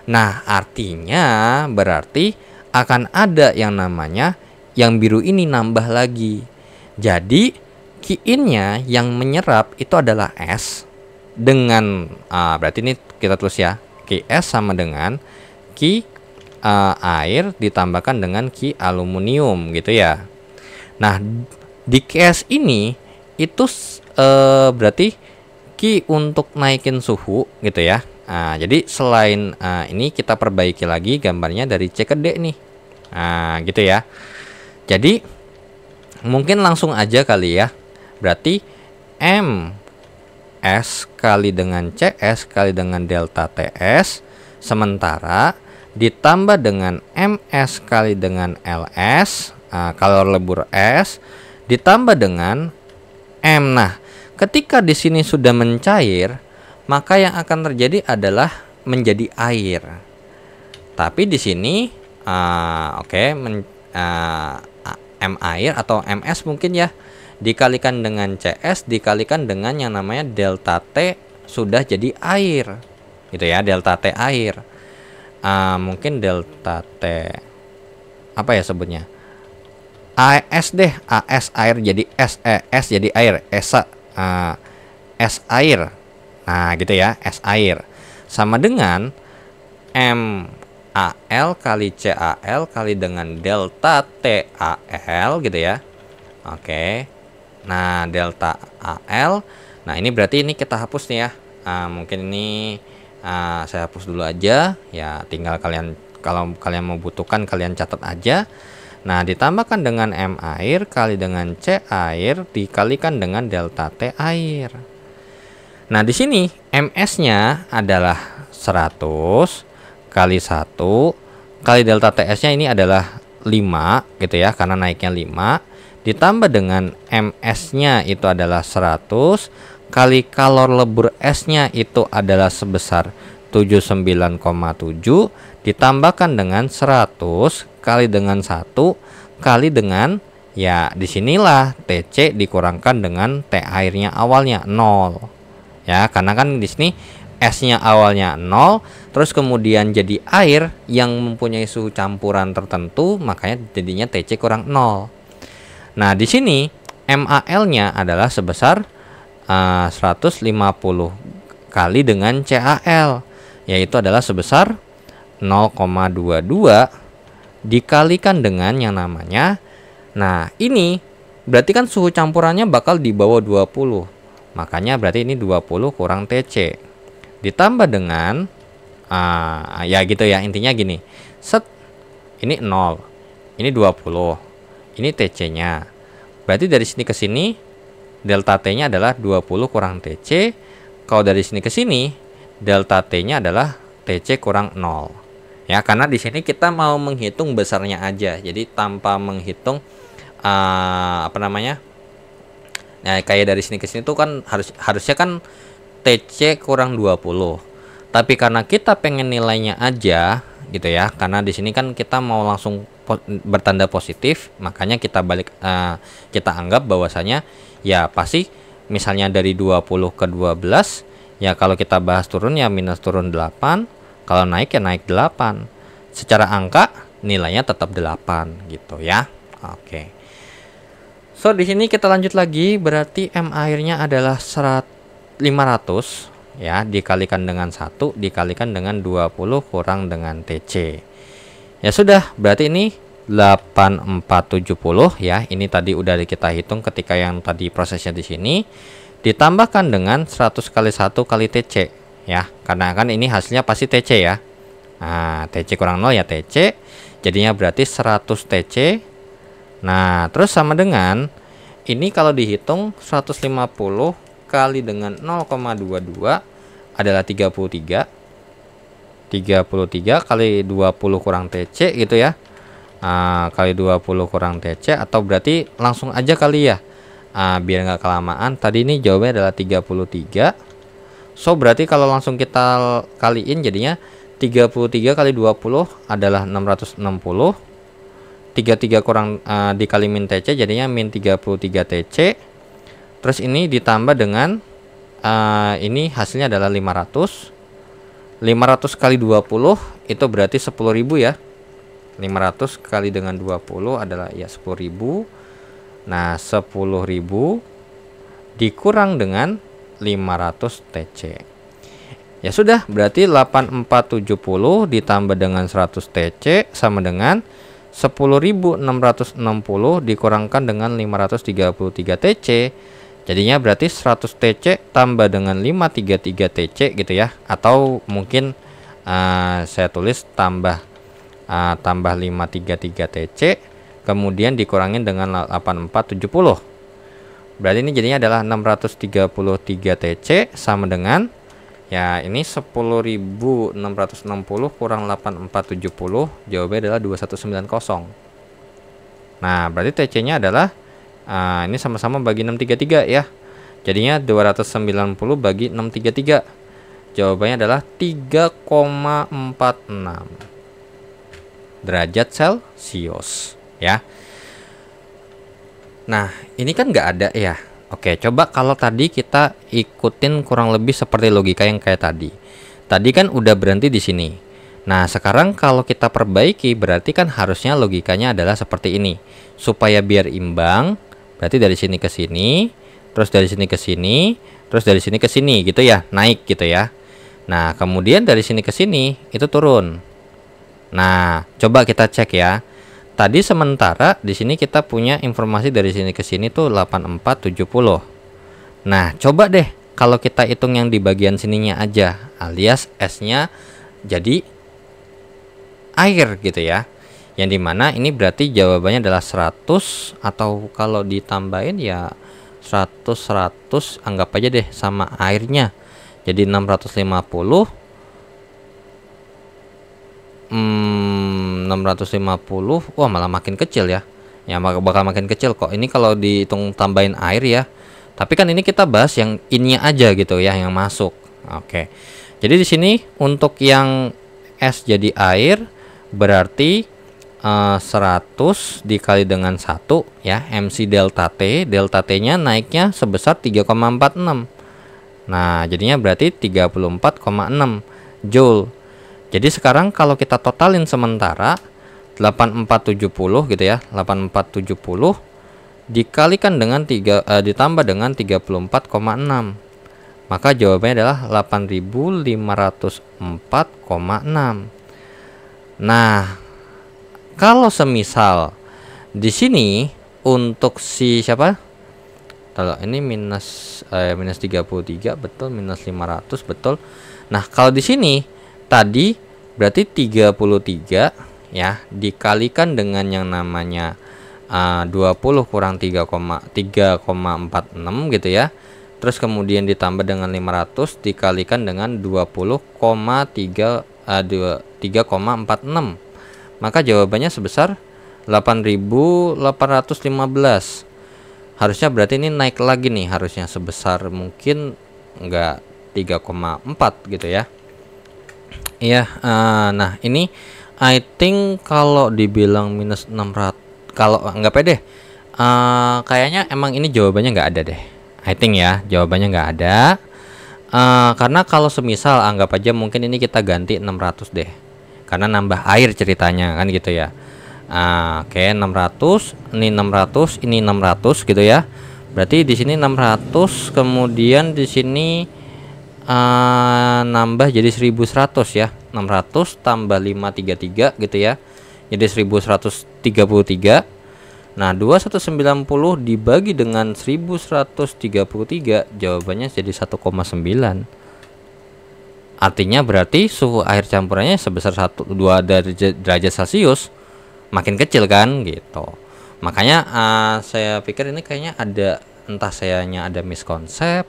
Nah, artinya berarti akan ada yang namanya yang biru ini nambah lagi. Jadi Qin-nya yang menyerap itu adalah S dengan berarti ini kita tulis ya. Qs sama dengan Q air ditambahkan dengan Q aluminium gitu ya. Nah, di Qs ini itu berarti Q untuk naikin suhu gitu ya. Jadi selain ini kita perbaiki lagi gambarnya dari C ke D nih. Gitu ya. Jadi mungkin langsung aja kali ya. Berarti M S kali dengan CS kali dengan delta TS sementara ditambah dengan MS kali dengan LS kalor lebur S ditambah dengan M. Nah, ketika di sini sudah mencair, maka yang akan terjadi adalah menjadi air. Tapi di sini M air atau MS mungkin ya dikalikan dengan CS dikalikan dengan yang namanya delta T sudah jadi air. Gitu ya, delta T air. Mungkin delta T apa ya sebutnya? AS deh, AS air jadi S jadi air, S air. Nah, gitu ya, S air. Sama dengan MAL kali CAL kali dengan delta TAL gitu ya. Oke. Nah, delta AL. Nah, ini berarti ini kita hapus nih ya. Mungkin ini saya hapus dulu aja ya, tinggal kalian kalau kalian membutuhkan kalian catat aja. Nah, ditambahkan dengan M air kali dengan C air dikalikan dengan delta T air. Nah, di sini MS-nya adalah 100 kali 1 kali delta TS-nya ini adalah 5 gitu ya, karena naiknya 5 ditambah dengan MS-nya itu adalah 100 kali kalor lebur S-nya itu adalah sebesar 79,7 ditambahkan dengan 100 kali dengan 1 kali dengan ya disinilah TC dikurangkan dengan T airnya awalnya 0 ya, karena kan di sini S-nya awalnya 0 terus kemudian jadi air yang mempunyai suhu campuran tertentu, makanya jadinya TC kurang 0. Nah, di sini MAL-nya adalah sebesar 150 kali dengan CAL, yaitu adalah sebesar 0,22 dikalikan dengan yang namanya. Nah, ini berarti kan suhu campurannya bakal di bawah 20. Makanya berarti ini 20 kurang TC. Ditambah dengan ya gitu ya, intinya gini. Set ini 0. Ini 20. Ini TC-nya. Berarti dari sini ke sini delta T-nya adalah 20 kurang TC. Kalau dari sini ke sini delta T-nya adalah TC kurang 0. Ya, karena di sini kita mau menghitung besarnya aja. Jadi tanpa menghitung apa namanya? Nah, kayak dari sini ke sini tuh kan harusnya kan TC kurang 20. Tapi karena kita pengen nilainya aja gitu ya. Karena di sini kan kita mau langsung bertanda positif, makanya kita kita anggap bahwasanya ya pasti misalnya dari 20 ke 12 ya, kalau kita bahas turun ya minus turun 8, kalau naik ya naik 8. Secara angka nilainya tetap 8 gitu ya. Oke. So di sini kita lanjut lagi, berarti M airnya adalah 500 ya dikalikan dengan 1 dikalikan dengan 20 kurang dengan TC. Ya sudah, berarti ini 8470 ya. Ini tadi udah kita hitung ketika yang tadi prosesnya di sini. Ditambahkan dengan 100 kali 1 kali TC ya. Karena kan ini hasilnya pasti TC ya. Nah, TC kurang 0 ya TC. Jadinya berarti 100 TC. Nah, terus sama dengan ini kalau dihitung 150 kali dengan 0,22 adalah 33. 33 kali 20 kurang TC gitu ya. Kali 20 kurang TC, atau berarti langsung aja kali ya. Biar nggak kelamaan, tadi ini jawabannya adalah 33. So berarti kalau langsung kita kaliin jadinya 33 kali 20 adalah 660. 33 kurang dikali min TC jadinya min 33 TC. Terus ini ditambah dengan ini hasilnya adalah 500. 500 kali 20 itu berarti 10.000 ya. 500 kali dengan 20 adalah ya 10.000. Nah, 10.000 dikurang dengan 500 TC. Ya sudah, berarti 8470 ditambah dengan 100 TC sama dengan 10.660 dikurangkan dengan 533 TC. Jadinya berarti 100 TC tambah dengan 533 TC gitu ya. Atau mungkin saya tulis tambah 533 TC kemudian dikurangin dengan 8470. Berarti ini jadinya adalah 633 TC sama dengan ya ini 10.660 kurang 8470, jawabannya adalah 2190. Nah, berarti TC-nya adalah ini sama-sama bagi 633 ya. Jadinya 290 bagi 633. Jawabannya adalah 3,46 derajat Celcius ya. Nah, ini kan nggak ada ya. Oke, coba kalau tadi kita ikutin kurang lebih seperti logika yang kayak tadi. Tadi kan udah berhenti di sini. Nah, sekarang kalau kita perbaiki berarti kan harusnya logikanya adalah seperti ini. Supaya biar imbang, berarti dari sini ke sini, terus dari sini ke sini, terus dari sini ke sini gitu ya, naik gitu ya. Nah, kemudian dari sini ke sini itu turun. Nah, coba kita cek ya. Tadi sementara di sini kita punya informasi dari sini ke sini tuh 8470. Nah, coba deh kalau kita hitung yang di bagian sininya aja, alias S-nya jadi air gitu ya. Yang dimana ini berarti jawabannya adalah 100, atau kalau ditambahin ya 100 anggap aja deh sama airnya. Jadi 650 wah malah makin kecil ya. Ya bakal makin kecil kok. Ini kalau dihitung tambahin air ya. Tapi kan ini kita bahas yang ini aja gitu ya, yang masuk. Oke. Jadi di sini untuk yang S jadi air berarti 100 dikali dengan 1 ya, MC delta T. Delta T-nya naiknya sebesar 3,46. Nah, jadinya berarti 34,6 Joule. Jadi sekarang kalau kita totalin sementara 8470 gitu ya, 8470 dikalikan dengan ditambah dengan 34,6. Maka jawabannya adalah 8504,6. Nah, kalau semisal di sini untuk si siapa? Kalau ini minus 33 betul, minus 500 betul. Nah, kalau di sini tadi berarti 33 ya dikalikan dengan yang namanya 20 kurang 3,46 gitu ya. Terus kemudian ditambah dengan 500 dikalikan dengan 3,46. Maka jawabannya sebesar 8.815. Harusnya berarti ini naik lagi nih, harusnya sebesar mungkin enggak 3,4 gitu ya. Iya, nah ini I think kalau dibilang minus 600, kalau nggak pede, kayaknya emang ini jawabannya nggak ada deh. I think ya, jawabannya nggak ada. Karena kalau semisal anggap aja mungkin ini kita ganti 600 deh. Karena nambah air ceritanya kan gitu ya. Oke, 600, ini 600, ini 600 gitu ya. Berarti di sini 600, kemudian di sini nambah jadi 1100 ya. 600 tambah 533 gitu ya. Jadi 1133. Nah, 2190 dibagi dengan 1133 jawabannya jadi 1,9. Artinya berarti suhu air campurannya sebesar 2 derajat Celcius. Makin kecil kan gitu. Makanya saya pikir ini kayaknya ada, entah sayanya ada miskonsep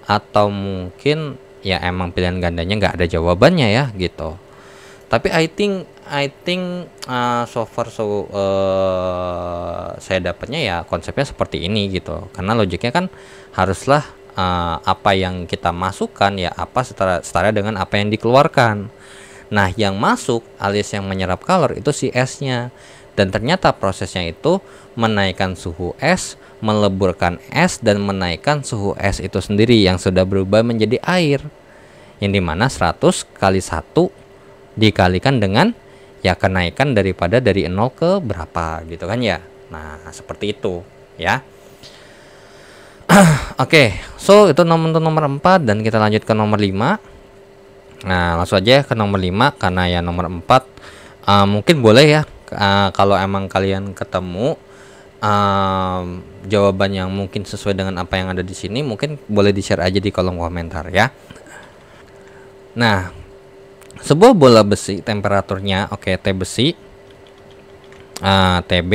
atau mungkin ya emang pilihan gandanya nggak ada jawabannya ya gitu. Tapi I think so far saya dapatnya ya konsepnya seperti ini gitu. Karena logiknya kan haruslah apa yang kita masukkan ya apa setara dengan apa yang dikeluarkan. Nah, yang masuk alias yang menyerap kalor itu si S-nya. Dan ternyata prosesnya itu menaikkan suhu es, meleburkan es, dan menaikkan suhu es itu sendiri yang sudah berubah menjadi air. Yang dimana 100 kali 1 dikalikan dengan ya kenaikan daripada dari 0 ke berapa gitu kan ya. Nah, seperti itu ya. Oke, so itu nomor 4 dan kita lanjut ke nomor 5. Nah, langsung aja ke nomor 5 karena ya nomor 4 mungkin boleh ya kalau emang kalian ketemu jawaban yang mungkin sesuai dengan apa yang ada di sini, mungkin boleh di-share aja di kolom komentar ya. Nah, sebuah bola besi temperaturnya T besi TB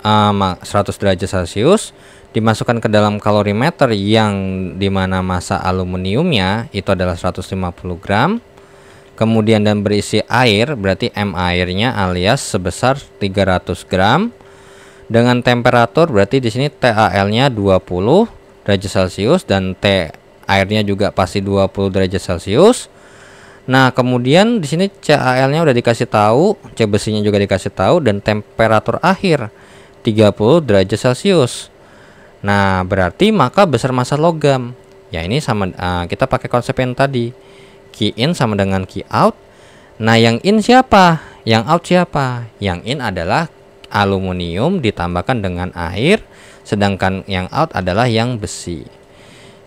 100 derajat Celcius dimasukkan ke dalam kalorimeter yang dimana massa aluminiumnya itu adalah 150 gram. Kemudian dan berisi air, berarti M airnya alias sebesar 300 gram. Dengan temperatur berarti di sini TAL-nya 20 derajat Celcius dan T airnya juga pasti 20 derajat Celcius. Nah, kemudian di sini CAL-nya udah dikasih tahu, C besinya juga dikasih tahu dan temperatur akhir 30 derajat Celcius. Nah, berarti maka besar massa logam. Ya, ini sama kita pakai konsep yang tadi. Q in sama dengan Q out. Nah, yang in siapa? Yang out siapa? Yang in adalah aluminium ditambahkan dengan air, sedangkan yang out adalah yang besi.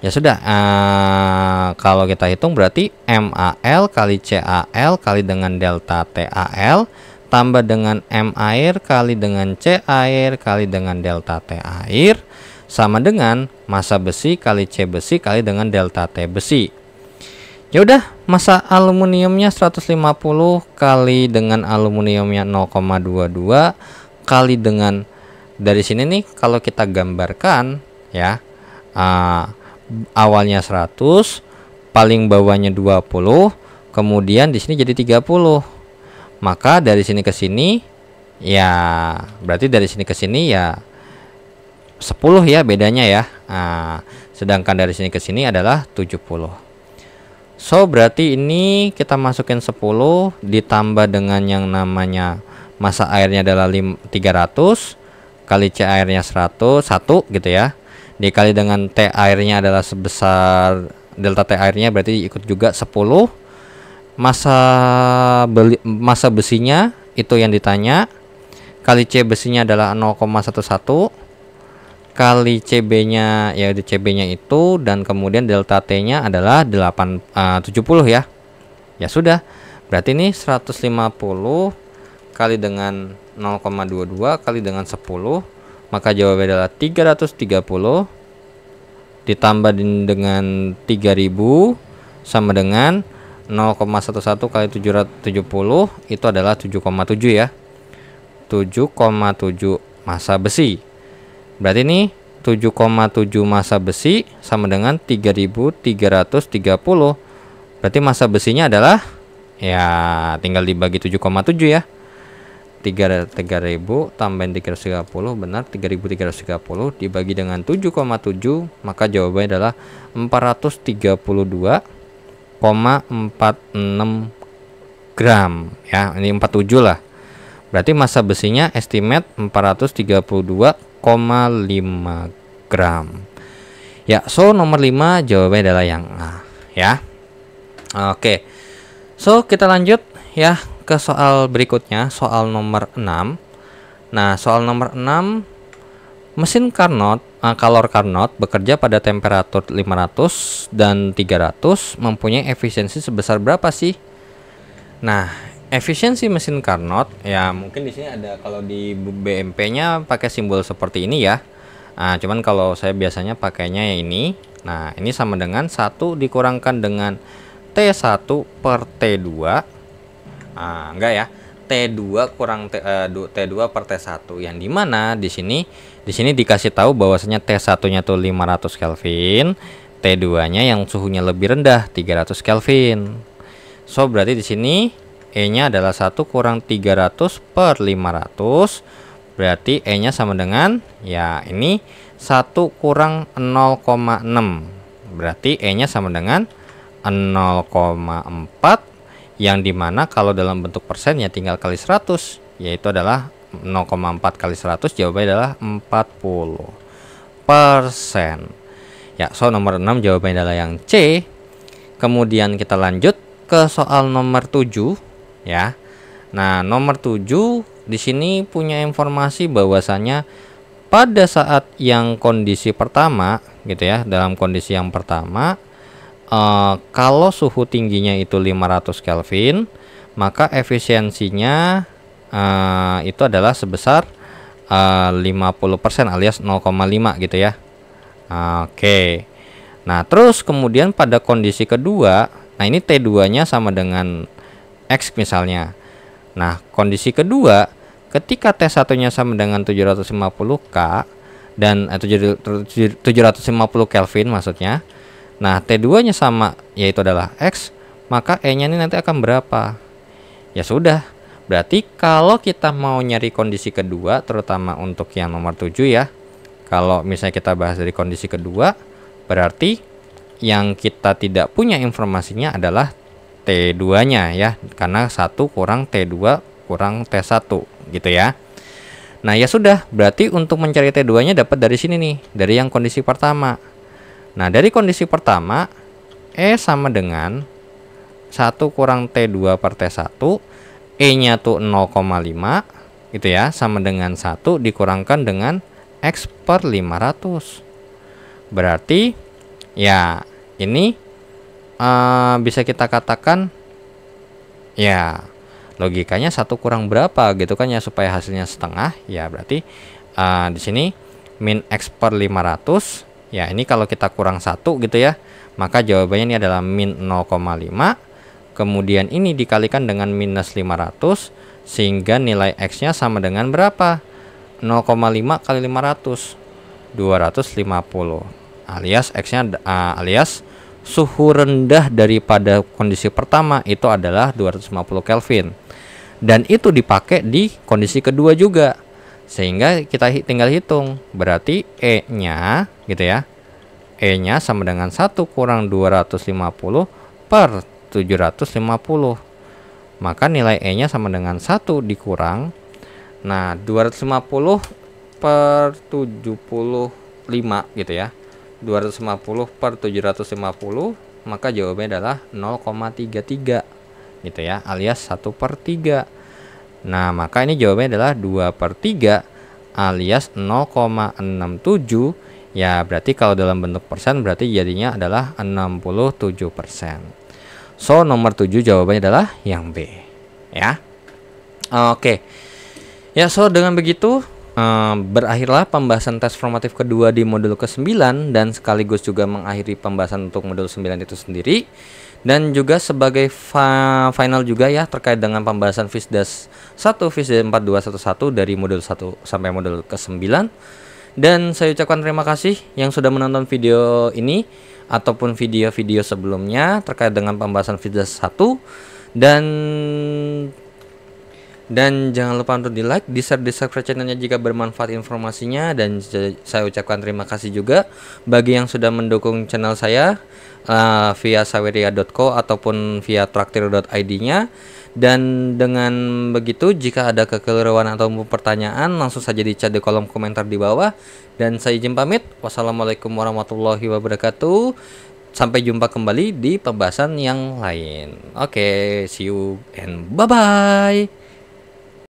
Ya sudah, kalau kita hitung berarti MAL kali CAL kali dengan delta TAL tambah dengan M air kali dengan C air kali dengan delta T air sama dengan massa besi kali C besi kali dengan delta T besi. Ya udah, massa aluminiumnya 150 kali dengan aluminiumnya 0,22 kali dengan dari sini nih kalau kita gambarkan ya, awalnya 100, paling bawahnya 20, kemudian di sini jadi 30. Maka dari sini ke sini ya berarti dari sini ke sini ya 10 ya bedanya ya. Sedangkan dari sini ke sini adalah 70. So berarti ini kita masukin 10 ditambah dengan yang namanya massa airnya adalah 300 kali C airnya 100 gitu ya, dikali dengan T airnya adalah sebesar delta T airnya berarti ikut juga 10. Massa besinya itu yang ditanya, kali C besinya adalah 0,11 kali CB-nya ya CB-nya itu, dan kemudian delta T-nya adalah 70 ya. Ya sudah, berarti ini 150 kali dengan 0,22 kali dengan 10, maka jawabannya adalah 330 ditambah dengan 3000 sama dengan 0,11 kali 770 itu adalah 7,7 ya. 7,7 massa besi. Berarti ini 7,7 massa besi sama dengan 3330. Berarti massa besinya adalah ya tinggal dibagi 7,7 ya. 3000 tambahin 330 benar 3330 dibagi dengan 7,7, maka jawabannya adalah 432,46 gram ya. Ini 47 lah. Berarti massa besinya estimate 432,5 gram. Ya, so nomor 5 jawabannya adalah yang A ya. Oke. So, kita lanjut ya ke soal berikutnya, soal nomor 6. Nah, soal nomor 6, mesin Carnot, kalor Carnot bekerja pada temperatur 500 dan 300 mempunyai efisiensi sebesar berapa sih? Nah, efisiensi mesin Carnot ya mungkin di sini ada, kalau di BMP-nya pakai simbol seperti ini ya. Cuman kalau saya biasanya pakainya yang ini. Nah, ini sama dengan 1 dikurangkan dengan T1 per T2. Enggak ya. T2 kurang T2 per T1 yang dimana di sini dikasih tahu bahwasanya T1-nya tuh 500 Kelvin, T2-nya yang suhunya lebih rendah 300 Kelvin. So berarti di sini E-nya adalah 1 kurang 300 per 500. Berarti E-nya sama dengan, ya ini 1 kurang 0,6. Berarti E-nya sama dengan 0,4, yang dimana kalau dalam bentuk persen ya tinggal kali 100, yaitu adalah 0,4 kali 100, jawabannya adalah 40%. Ya, so nomor 6 jawabannya adalah yang C. Kemudian kita lanjut ke soal nomor 7 ya. Nah, nomor 7 di sini punya informasi bahwasanya pada saat yang kondisi pertama gitu ya, dalam kondisi yang pertama kalau suhu tingginya itu 500 Kelvin, maka efisiensinya itu adalah sebesar 50% alias 0,5 gitu ya. Oke. Nah, terus kemudian pada kondisi kedua, nah ini T2-nya sama dengan X misalnya. Nah, kondisi kedua, ketika T1-nya sama dengan 750 K dan 750 Kelvin maksudnya. Nah, T2-nya sama, yaitu adalah X, maka E-nya ini nanti akan berapa? Ya sudah, berarti kalau kita mau nyari kondisi kedua, terutama untuk yang nomor 7 ya, kalau misalnya kita bahas dari kondisi kedua, berarti yang kita tidak punya informasinya adalah T2-nya ya, karena 1 kurang T2 kurang T1 gitu ya. Nah, ya sudah, berarti untuk mencari T2-nya dapat dari sini nih, dari yang kondisi pertama. Nah, dari kondisi pertama, E sama dengan 1 kurang T2 per T1, E-nya tuh 0,5 gitu ya, sama dengan 1 dikurangkan dengan X per 500. Berarti ya ini bisa kita katakan ya logikanya 1 kurang berapa gitu kan ya, supaya hasilnya setengah ya. Berarti di sini min X per 500 ya, ini kalau kita kurang 1 gitu ya, maka jawabannya ini adalah min 0,5. Kemudian ini dikalikan dengan minus 500, sehingga nilai X nya sama dengan berapa? 0,5 kali 500, 250, alias X nya alias suhu rendah daripada kondisi pertama itu adalah 250 Kelvin, dan itu dipakai di kondisi kedua juga, sehingga kita tinggal hitung. Berarti E nya gitu ya, E nya sama dengan 1 kurang 250 per 750, maka nilai E nya sama dengan 1 dikurang, nah 250 per 75 gitu ya, 250 per 750, maka jawabannya adalah 0,33 gitu ya, alias 1 per 3. Nah, maka ini jawabannya adalah 2 per 3 alias 0,67 ya. Berarti kalau dalam bentuk persen berarti jadinya adalah 67%. So nomor 7 jawabannya adalah yang B ya. Oke ya, so dengan begitu berakhirlah pembahasan tes formatif kedua di modul ke-9, dan sekaligus juga mengakhiri pembahasan untuk modul 9 itu sendiri, dan juga sebagai final juga ya terkait dengan pembahasan Fisdas 1 Fisdas 4211 dari modul 1 sampai modul ke-9. Dan saya ucapkan terima kasih yang sudah menonton video ini ataupun video-video sebelumnya terkait dengan pembahasan Fisdas 1, dan jangan lupa untuk di like, di share, di subscribe channelnya jika bermanfaat informasinya. Dan saya ucapkan terima kasih juga bagi yang sudah mendukung channel saya via saweria.co ataupun via traktir.id-nya. Dan dengan begitu, jika ada kekeliruan atau pertanyaan, langsung saja di chat di kolom komentar di bawah. Dan saya izin pamit. Wassalamualaikum warahmatullahi wabarakatuh. Sampai jumpa kembali di pembahasan yang lain. Oke, see you and bye-bye.